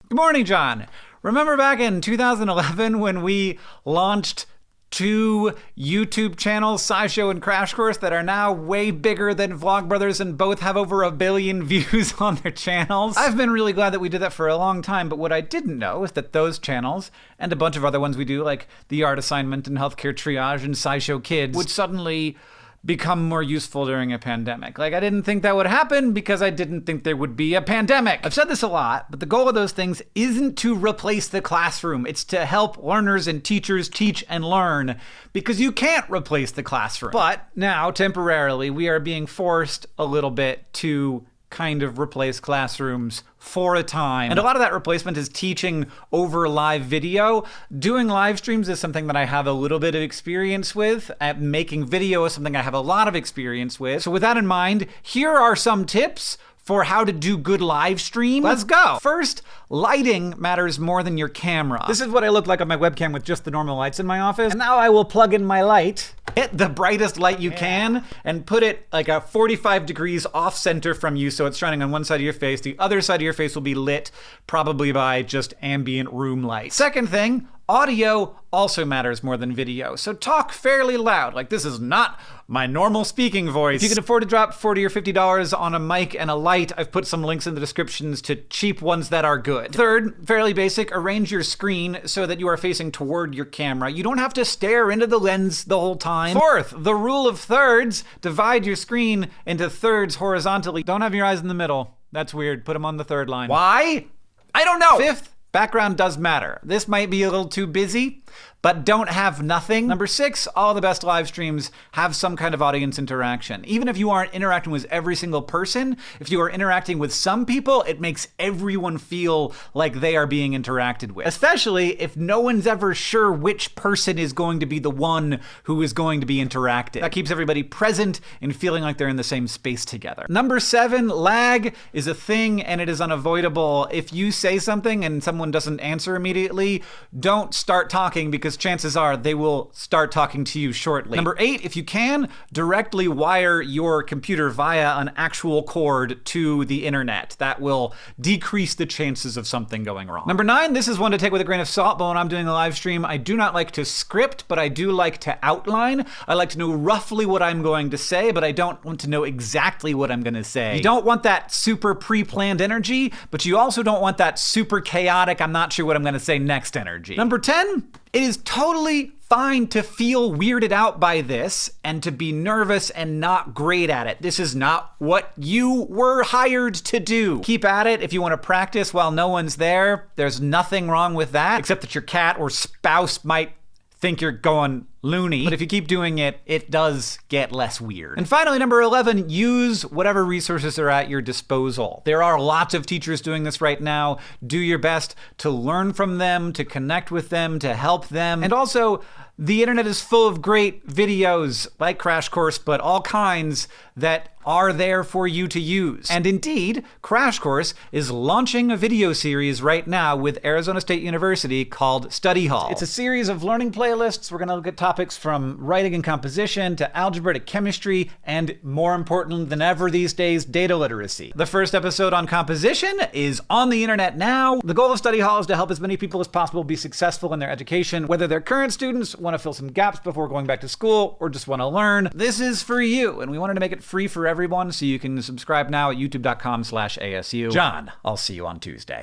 Good morning, John. Remember back in 2011 when we launched two YouTube channels, SciShow and Crash Course, that are now way bigger than Vlogbrothers and both have over 1 billion views on their channels? I've been really glad that we did that for a long time, but what I didn't know is that those channels, and a bunch of other ones we do, like The Art Assignment and Healthcare Triage and SciShow Kids, would suddenly become more useful during a pandemic. Like, I didn't think that would happen because I didn't think there would be a pandemic. I've said this a lot, but the goal of those things isn't to replace the classroom. It's to help learners and teachers teach and learn, because you can't replace the classroom. But now, temporarily, we are being forced a little bit to kind of replace classrooms for a time. And a lot of that replacement is teaching over live video. Doing live streams is something that I have a little bit of experience with. Making video is something I have a lot of experience with. So with that in mind, here are some tips for how to do good live stream. Let's go. First, lighting matters more than your camera. This is what I look like on my webcam with just the normal lights in my office. And now I will plug in my light, hit the brightest light you can, and put it like a 45 degrees off center from you so it's shining on one side of your face. The other side of your face will be lit probably by just ambient room light. Second thing, audio also matters more than video. So talk fairly loud. Like, this is not my normal speaking voice. If you can afford to drop $40 or $50 on a mic and a light, I've put some links in the descriptions to cheap ones that are good. Third, fairly basic, arrange your screen so that you are facing toward your camera. You don't have to stare into the lens the whole time. Fourth, the rule of thirds. Divide your screen into thirds horizontally. Don't have your eyes in the middle. That's weird. Put them on the third line. Why? I don't know. Fifth, background does matter. This might be a little too busy, but don't have nothing. Number 6, all the best live streams have some kind of audience interaction. Even if you aren't interacting with every single person, if you are interacting with some people, it makes everyone feel like they are being interacted with. Especially if no one's ever sure which person is going to be the one who is going to be interacted. That keeps everybody present and feeling like they're in the same space together. Number 7, lag is a thing and it is unavoidable. If you say something and someone doesn't answer immediately, don't start talking, because chances are they will start talking to you shortly. Number 8, if you can, directly wire your computer via an actual cord to the internet. That will decrease the chances of something going wrong. Number 9, this is one to take with a grain of salt, but when I'm doing a live stream, I do not like to script, but I do like to outline. I like to know roughly what I'm going to say, but I don't want to know exactly what I'm going to say. You don't want that super pre-planned energy, but you also don't want that super chaotic, I'm not sure what I'm going to say next energy. Number 10, it is totally fine to feel weirded out by this and to be nervous and not great at it. This is not what you were hired to do. Keep at it. If you want to practice while no one's there, there's nothing wrong with that, except that your cat or spouse might think you're going loony. But if you keep doing it, it does get less weird. And finally, number 11, use whatever resources are at your disposal. There are lots of teachers doing this right now. Do your best to learn from them, to connect with them, to help them. And also, the internet is full of great videos like Crash Course, but all kinds that are there for you to use. And indeed, Crash Course is launching a video series right now with Arizona State University called Study Hall. It's a series of learning playlists. We're going to look at topics from writing and composition to algebra to chemistry, and more important than ever these days, data literacy. The first episode on composition is on the internet now. The goal of Study Hall is to help as many people as possible be successful in their education, whether they're current students, want to fill some gaps before going back to school, or just want to learn. This is for you, and we wanted to make it free for everyone, so you can subscribe now at youtube.com/ASU. John, I'll see you on Tuesday.